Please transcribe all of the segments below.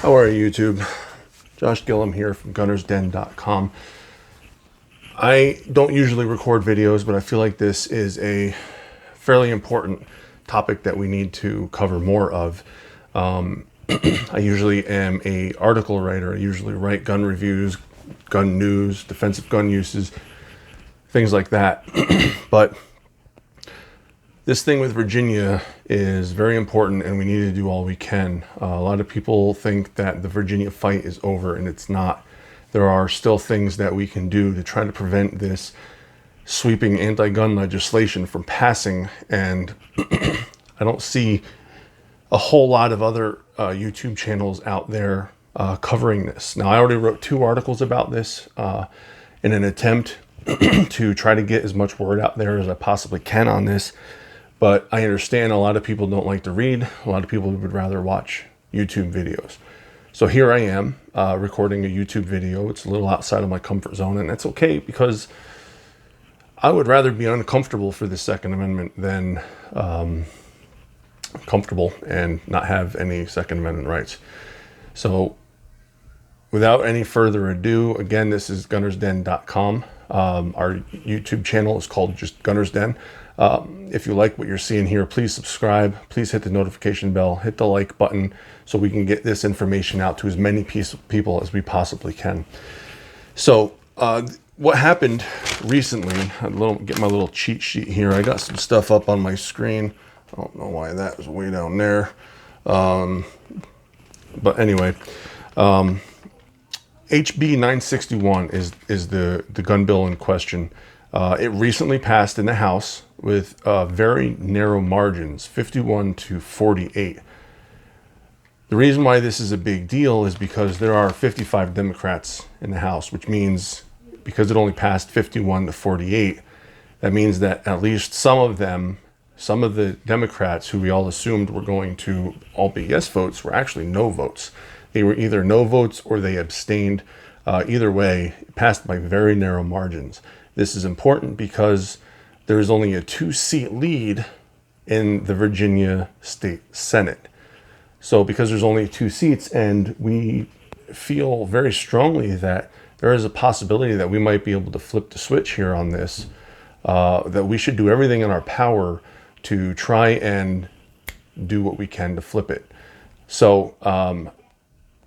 How are you, YouTube? Josh Gillum here from gunnersden.com. I don't usually record videos, but I feel like this is a fairly important topic that we need to cover more of. I usually am a article writer. I usually write gun reviews, gun news, defensive gun uses, things like that. But this thing with Virginia is very important, and we need to do all we can. A lot of people think that the Virginia fight is over, and it's not. There are still things that we can do to try to prevent this sweeping anti-gun legislation from passing, and I don't see a whole lot of other YouTube channels out there covering this. Now, I already wrote 2 articles about this in an attempt to try to get as much word out there as I possibly can on this. But I understand a lot of people don't like to read. A lot of people would rather watch YouTube videos. So here I am recording a YouTube video. It's a little outside of my comfort zone, and that's okay, because I would rather be uncomfortable for the Second Amendment than comfortable and not have any Second Amendment rights. So without any further ado, again, this is gunnersden.com. Our YouTube channel is called just Gunners Den. If you like what you're seeing here, please subscribe. Please hit the notification bell, hit the like button, so we can get this information out to as many people as we possibly can. So what happened recently, get my little cheat sheet here. I got some stuff up on my screen. I don't know why that was way down there. But anyway, HB 961 is the gun bill in question. It recently passed in the House with very narrow margins, 51 to 48. The reason why this is a big deal is because there are 55 Democrats in the House, which means because it only passed 51 to 48, that means that at least some of the Democrats who we all assumed were going to all be yes votes were actually no votes. They were either no votes or they abstained. Either way, it passed by very narrow margins. This is important because there is only a 2-seat lead in the Virginia State Senate. So because there's only 2 seats, and we feel very strongly that there is a possibility that we might be able to flip the switch here on this, that we should do everything in our power to try and do what we can to flip it. So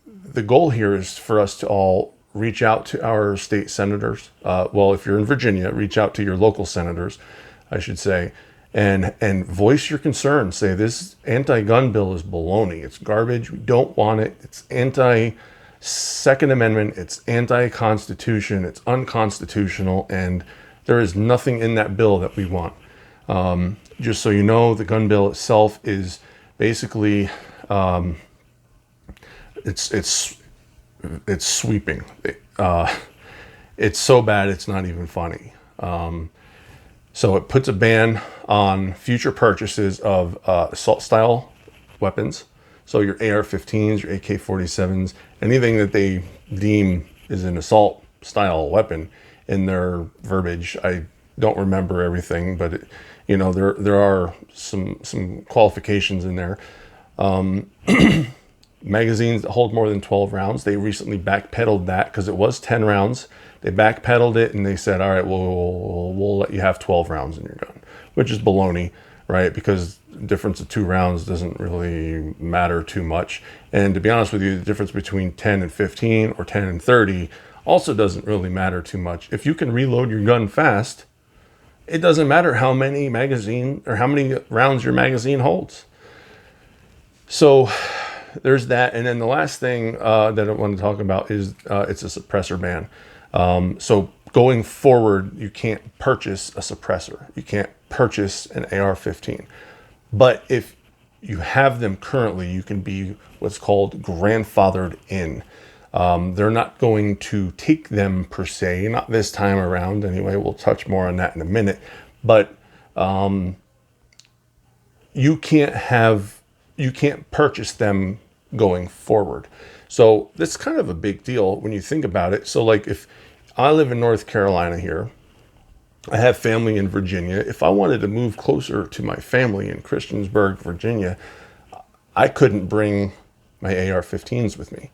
the goal here is for us to all reach out to our state senators. Well, if you're in Virginia, reach out to your local senators, I should say, and voice your concerns. Say, this anti-gun bill is baloney. It's garbage. We don't want it. It's anti-Second Amendment. It's anti-Constitution. It's unconstitutional. And there is nothing in that bill that we want. Just so you know, the gun bill itself is basically, it's sweeping. It's so bad it's not even funny. So it puts a ban on future purchases of assault-style weapons. So your AR-15s, your AK-47s, anything that they deem is an assault-style weapon in their verbiage. I don't remember everything, but there are some qualifications in there. Magazines that hold more than 12 rounds. They recently backpedaled that because it was 10 rounds. They backpedaled it and they said, all right, we'll let you have 12 rounds in your gun, which is baloney, right? Because the difference of 2 rounds doesn't really matter too much. And to be honest with you, the difference between 10 and 15 or 10 and 30 also doesn't really matter too much. If you can reload your gun fast, it doesn't matter how many rounds your magazine holds. So there's that. And then the last thing that I want to talk about is it's a suppressor ban. So going forward, you can't purchase a suppressor. You can't purchase an AR-15. But if you have them currently, you can be what's called grandfathered in. They're not going to take them per se, not this time around anyway. We'll touch more on that in a minute. But you can't purchase them going forward. So that's kind of a big deal when you think about it. So like, if I live in North Carolina here, I have family in Virginia. If I wanted to move closer to my family in Christiansburg, Virginia, I couldn't bring my AR-15s with me,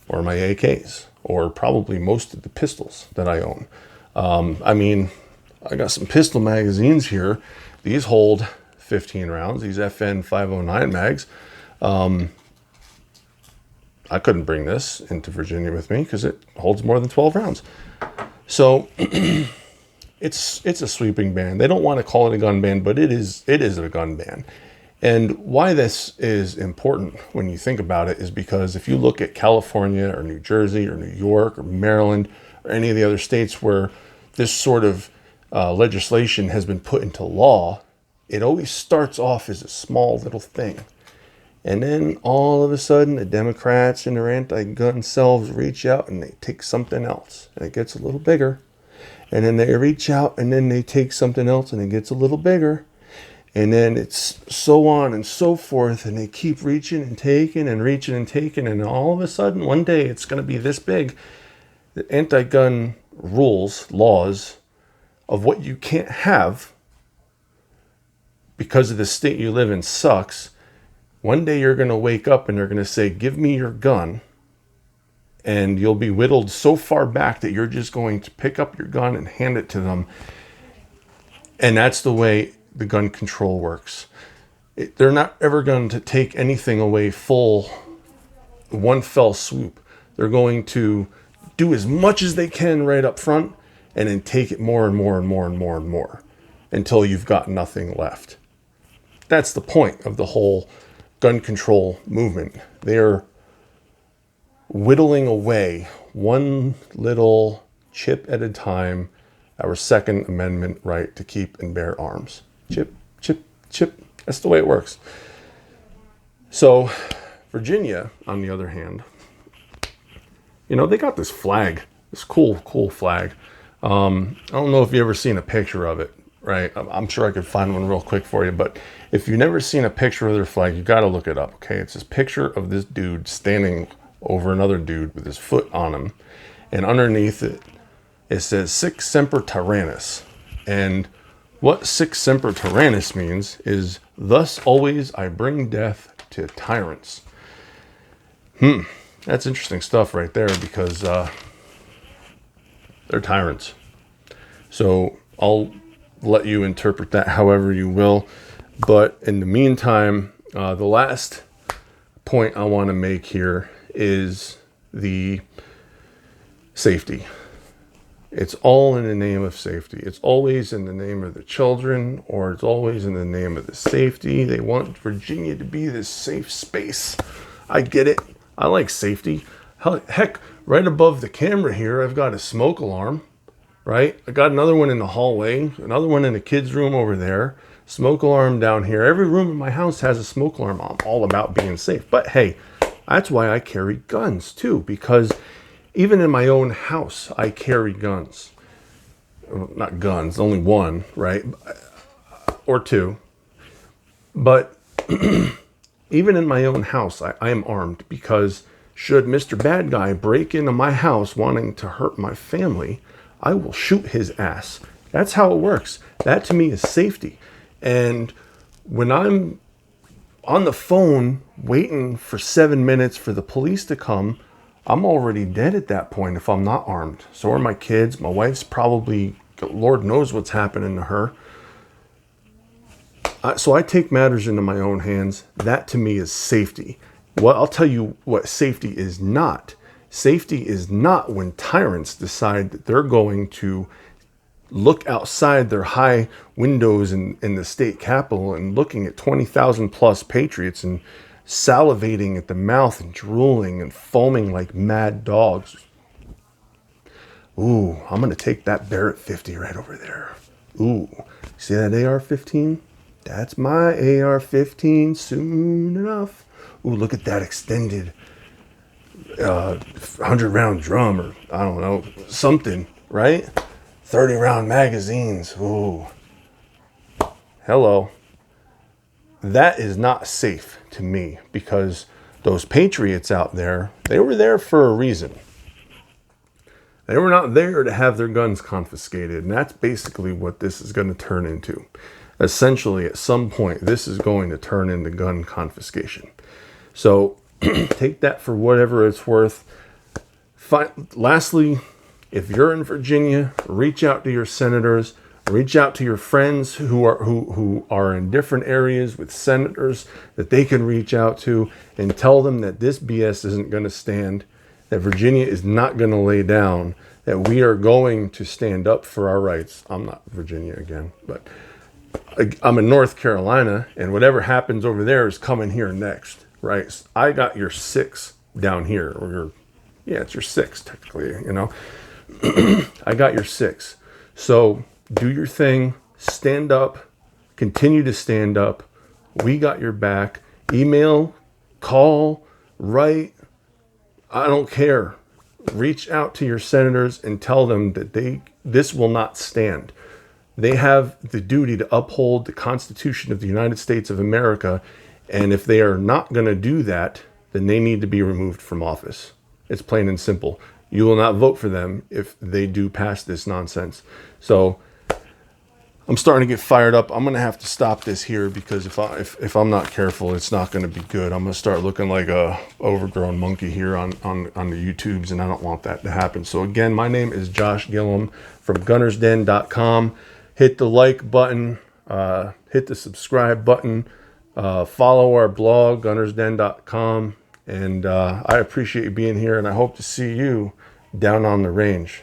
or my AKs, or probably most of the pistols that I own. I mean, I got some pistol magazines here. These hold 15 rounds, these FN 509 mags. I couldn't bring this into Virginia with me because it holds more than 12 rounds. So it's a sweeping ban. They don't want to call it a gun ban, but it is a gun ban. And why this is important when you think about it is because if you look at California or New Jersey or New York or Maryland or any of the other states where this sort of legislation has been put into law, it always starts off as a small little thing. And then all of a sudden, the Democrats and their anti-gun selves reach out and they take something else. And it gets a little bigger. And then they reach out and then they take something else and it gets a little bigger. And then it's so on and so forth. And they keep reaching and taking and reaching and taking. And all of a sudden, one day, it's going to be this big. The anti-gun rules, laws of what you can't have because of the state you live in sucks. One day you're going to wake up and they're going to say, give me your gun. And you'll be whittled so far back that you're just going to pick up your gun and hand it to them. And that's the way the gun control works. They're not ever going to take anything away full, one fell swoop. They're going to do as much as they can right up front and then take it more and more and more and more and more until you've got nothing left. That's the point of the whole gun control movement. They're whittling away one little chip at a time our Second Amendment right to keep and bear arms. Chip, chip, chip. That's the way it works. So Virginia, on the other hand, you know, they got this flag, this cool flag. I don't know if you've ever seen a picture of it, right? I'm sure I could find one real quick for you, but if you've never seen a picture of their flag, you got to look it up, okay? It's this picture of this dude standing over another dude with his foot on him, and underneath it, it says Sic Semper Tyrannis. And what Sic Semper Tyrannis means is, thus always I bring death to tyrants. That's interesting stuff right there, because they're tyrants. So I'll let you interpret that however you will. But in the meantime, the last point I want to make here is the safety. It's all in the name of safety. It's always in the name of the children, or it's always in the name of the safety. They want Virginia to be this safe space. I get it. I like safety. Heck, right above the camera here, I've got a smoke alarm, right? I got another one in the hallway, another one in the kids' room over there, smoke alarm down here. Every room in my house has a smoke alarm. I'm all about being safe. But hey, that's why I carry guns too, because even in my own house, I carry guns. Not guns, only one, right? Or two. But even in my own house, I am armed, because should Mr. Bad Guy break into my house wanting to hurt my family, I will shoot his ass. That's how it works. That to me is safety. And when I'm on the phone waiting for 7 minutes for the police to come, I'm already dead at that point if I'm not armed. So are my kids. My wife's probably, Lord knows what's happening to her. So I take matters into my own hands. That to me is safety. Well, I'll tell you what safety is not. Safety is not when tyrants decide that they're going to look outside their high windows in the state capitol and looking at 20,000 plus patriots and salivating at the mouth and drooling and foaming like mad dogs. Ooh, I'm going to take that Barrett 50 right over there. Ooh, see that AR-15? That's my AR-15 soon enough. Ooh, look at that extended 100-round drum, or I don't know, something, right? 30-round magazines. Ooh. Hello. That is not safe to me, because those patriots out there, they were there for a reason. They were not there to have their guns confiscated, and that's basically what this is going to turn into. essentially at some point this is going to turn into gun confiscation. So take that for whatever it's worth. Lastly, if you're in Virginia, reach out to your senators, reach out to your friends who are in different areas with senators that they can reach out to, and tell them that this BS isn't going to stand, that Virginia is not going to lay down, that we are going to stand up for our rights. I'm not Virginia again, but I'm in North Carolina, and whatever happens over there is coming here next, right? I got your 6 down here, or it's your 6 technically, I got your 6. So do your thing, stand up, continue to stand up. We got your back. Email, call, write, I don't care. Reach out to your senators and tell them that this will not stand. They have the duty to uphold the Constitution of the United States of America, and if they are not going to do that, then they need to be removed from office. It's plain and simple. You will not vote for them if they do pass this nonsense. So I'm starting to get fired up. I'm going to have to stop this here, because if I'm not careful, it's not going to be good. I'm going to start looking like a overgrown monkey here on the YouTubes, and I don't want that to happen. So again, my name is Josh Gillum from gunnersden.com. Hit the like button, hit the subscribe button, follow our blog, gunnersden.com. And I appreciate you being here, and I hope to see you down on the range.